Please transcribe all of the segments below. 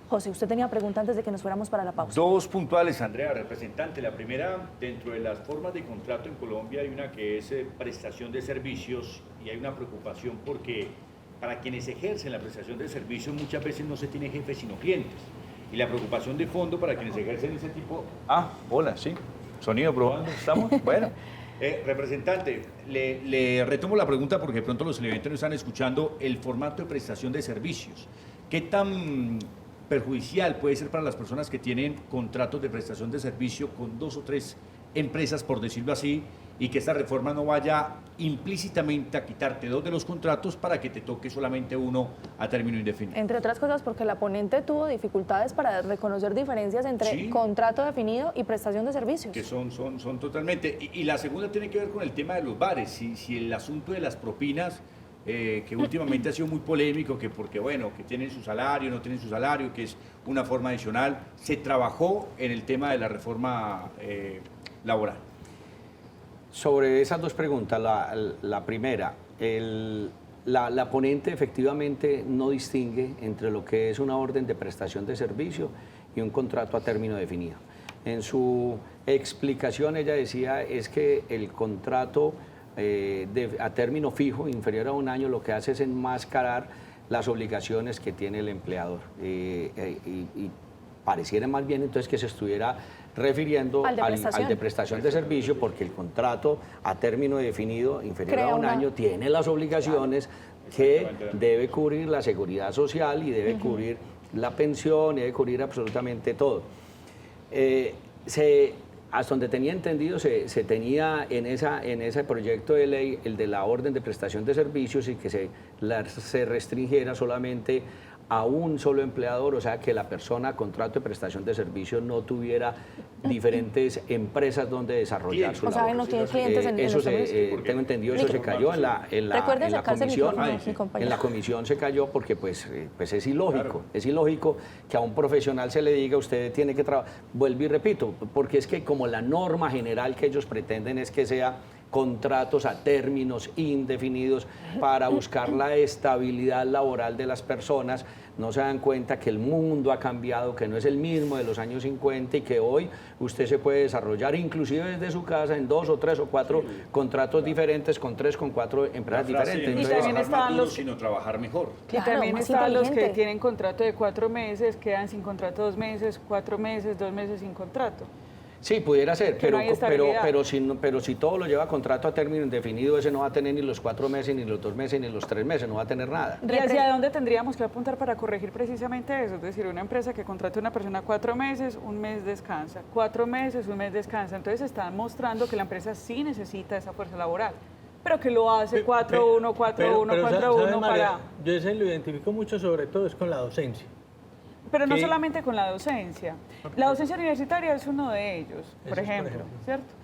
José, usted tenía pregunta antes de que nos fuéramos para la pausa. Dos puntuales, Andrea, representante. La primera, dentro de las formas de contrato en Colombia hay una que es prestación de servicios y hay una preocupación porque para quienes ejercen la prestación de servicios muchas veces no se tiene jefes sino clientes. Y la preocupación de fondo para quienes ejercen ese tipo... Ah, hola, sí. Sonido probando, ¿estamos? Bueno. Representante, le retomo la pregunta porque de pronto los televidentes no están escuchando el formato de prestación de servicios. ¿Qué tan perjudicial puede ser para las personas que tienen contratos de prestación de servicio con 2 o 3 empresas, por decirlo así, y que esta reforma no vaya implícitamente a quitarte 2 de los contratos para que te toque solamente uno a término indefinido? Entre otras cosas porque la ponente tuvo dificultades para reconocer diferencias entre contrato definido y prestación de servicios. Que son totalmente. Y la segunda tiene que ver con el tema de los bares. Si el asunto de las propinas, que últimamente ha sido muy polémico, que porque, bueno, que tienen su salario, no tienen su salario, que es una forma adicional, se trabajó en el tema de la reforma laboral. Sobre esas dos preguntas, la primera, la ponente efectivamente no distingue entre lo que es una orden de prestación de servicio y un contrato a término definido. En su explicación ella decía es que el contrato a término fijo, inferior a 1 año, lo que hace es enmascarar las obligaciones que tiene el empleador. Y pareciera más bien entonces que se estuviera refiriendo al de prestación de servicio, porque el contrato a término definido, inferior a 1 año, tiene las obligaciones que debe cubrir la seguridad social y debe cubrir la pensión y debe cubrir absolutamente todo. Hasta donde tenía entendido, se tenía en ese proyecto de ley el de la orden de prestación de servicios y que se restringiera solamente a un solo empleador, o sea, que la persona a contrato de prestación de servicios no tuviera diferentes empresas donde desarrollar su labor. O sea, no tiene clientes en eso los tengo entendido, eso se cayó en la comisión. En la comisión se cayó porque pues es ilógico. Es ilógico que a un profesional se le diga usted tiene que trabajar. Vuelvo y repito, porque es que como la norma general que ellos pretenden es que sea contratos a términos indefinidos para buscar la estabilidad laboral de las personas, no se dan cuenta que el mundo ha cambiado, que no es el mismo de los años 50 y que hoy usted se puede desarrollar inclusive desde su casa en 2 o 3 o 4 contratos diferentes con 3, con 4 empresas diferentes. Y también estaban los sino trabajar mejor. Y también están los que tienen contrato de 4 meses, quedan sin contrato 2 meses, 4 meses, 2 meses sin contrato. Sí, pudiera ser, pero si todo lo lleva a contrato a término indefinido, ese no va a tener ni los 4 meses, ni los 2 meses, ni los 3 meses, no va a tener nada. ¿Y hacia dónde tendríamos que apuntar para corregir precisamente eso? Es decir, una empresa que contrata a una persona 4 meses, 1 mes descansa, 4 meses, 1 mes descansa. Entonces están mostrando que la empresa sí necesita esa fuerza laboral, pero que lo hace 4-1, 4-1, 4-1 para... Yo ese lo identifico mucho, sobre todo, es con la docencia. Pero no solamente con la docencia. La docencia universitaria es uno de ellos, por ejemplo, ¿cierto?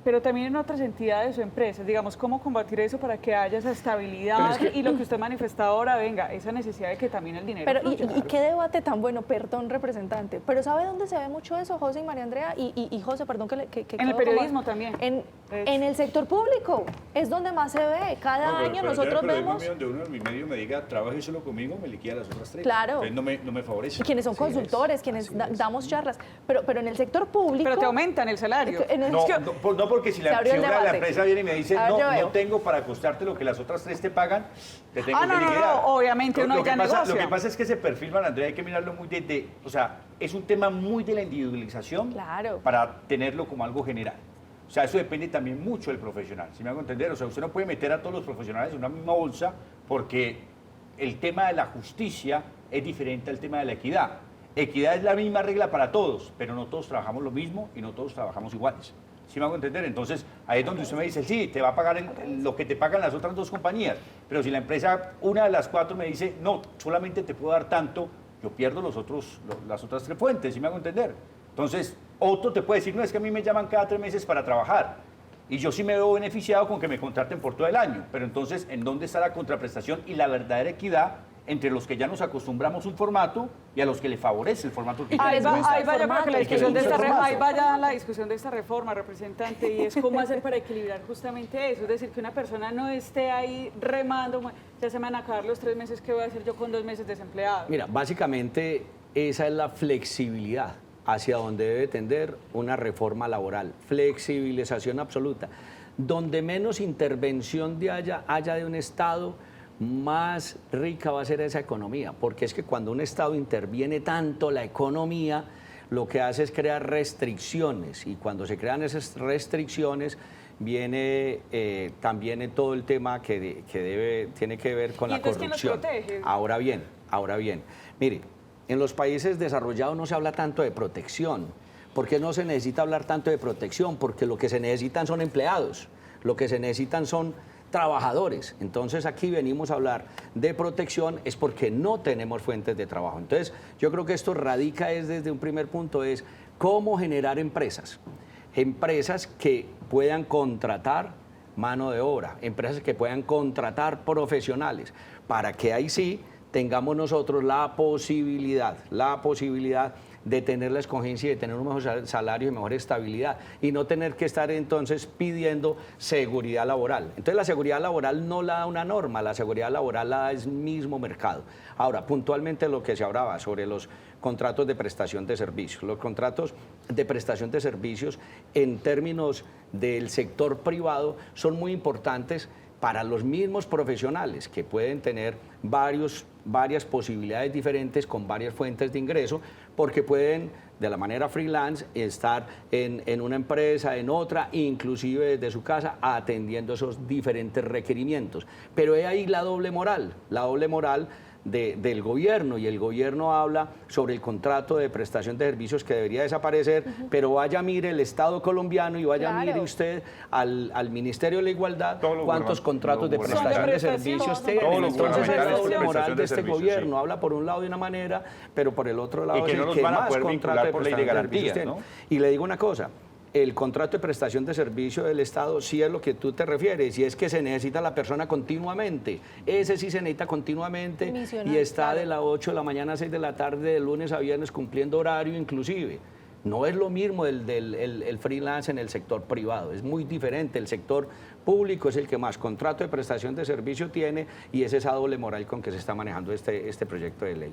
Pero también en otras entidades o empresas, digamos, ¿cómo combatir eso para que haya esa estabilidad y lo que usted manifestó ahora, venga, esa necesidad de que también el dinero fluya? ¿Y qué debate tan bueno, perdón, representante? Pero ¿sabe dónde se ve mucho eso, José y María Andrea? Y José, perdón que en el periodismo también. En el sector público, es donde más se ve. Cada año nosotros vemos... Donde uno en mi medio me diga, trabaje solo conmigo, me liquida las otras 3. Claro. Entonces no me favorece. Y quienes son consultores, quienes damos charlas. Pero en el sector público... Pero te aumentan el salario. No, porque si la empresa viene y me dice, no tengo para costarte lo que las otras 3 te pagan, te tengo que liquidar. No, obviamente uno ya negocia. Lo que pasa es que ese perfil, Andrea, hay que mirarlo muy o sea, es un tema muy de la individualización para tenerlo como algo general. O sea, eso depende también mucho del profesional, ¿sí me hago entender? O sea, usted no puede meter a todos los profesionales en una misma bolsa porque el tema de la justicia es diferente al tema de la equidad. Equidad es la misma regla para todos, pero no todos trabajamos lo mismo y no todos trabajamos iguales. ¿Sí me hago entender? Entonces, ahí es donde usted me dice, sí, te va a pagar lo que te pagan las otras 2 compañías, pero si la empresa, una de las 4 me dice, no, solamente te puedo dar tanto, yo pierdo las otras 3 fuentes, ¿sí me hago entender? Entonces, otro te puede decir, no, es que a mí me llaman cada 3 meses para trabajar, y yo sí me veo beneficiado con que me contraten por todo el año, pero entonces, ¿en dónde está la contraprestación y la verdadera equidad entre los que ya nos acostumbramos a un formato y a los que le favorece el formato que ahí vaya la discusión de esta reforma, representante, y es cómo hacer para equilibrar justamente eso, es decir, que una persona no esté ahí remando, ya se me van a acabar los 3 meses, ¿qué voy a hacer yo con 2 meses desempleado? Mira, básicamente esa es la flexibilidad hacia donde debe tender una reforma laboral, flexibilización absoluta. Donde menos intervención haya de un Estado, más rica va a ser esa economía, porque es que cuando un Estado interviene tanto la economía, lo que hace es crear restricciones, y cuando se crean esas restricciones viene también todo el tema que tiene que ver con la corrupción. ¿Quién los protege? Ahora bien, mire, en los países desarrollados no se habla tanto de protección. ¿Por qué no se necesita hablar tanto de protección? Porque lo que se necesitan son empleados, lo que se necesitan son trabajadores. Entonces aquí venimos a hablar de protección es porque no tenemos fuentes de trabajo. Entonces yo creo que esto radica desde un primer punto, es cómo generar empresas que puedan contratar mano de obra, empresas que puedan contratar profesionales, para que ahí sí tengamos nosotros la posibilidad de tener la escogencia y de tener un mejor salario y mejor estabilidad, y no tener que estar entonces pidiendo seguridad laboral. Entonces la seguridad laboral no la da una norma, la seguridad laboral la da el mismo mercado. Ahora, puntualmente lo que se hablaba sobre los contratos de prestación de servicios. Los contratos de prestación de servicios en términos del sector privado son muy importantes para los mismos profesionales que pueden tener varias posibilidades diferentes con varias fuentes de ingreso, porque pueden de la manera freelance estar en una empresa, en otra, inclusive desde su casa, atendiendo esos diferentes requerimientos. Pero es ahí la doble moral del gobierno, y el gobierno habla sobre el contrato de prestación de servicios que debería desaparecer, pero vaya, mire el Estado colombiano y vaya, mire usted al Ministerio de la Igualdad cuántos contratos de prestación de servicios tienen. Entonces es la doble moral de este gobierno, habla por un lado de una manera, pero por el otro lado es el que más contrato de prestación de servicios tiene. Y le digo una cosa, el contrato de prestación de servicio del Estado sí es lo que tú te refieres, y es que se necesita la persona continuamente. Ese sí se necesita continuamente y está de las 8 de la mañana a 6 de la tarde, de lunes a viernes, cumpliendo horario inclusive. No es lo mismo el freelance en el sector privado, es muy diferente. El sector público es el que más contrato de prestación de servicio tiene, y es esa doble moral con que se está manejando este proyecto de ley.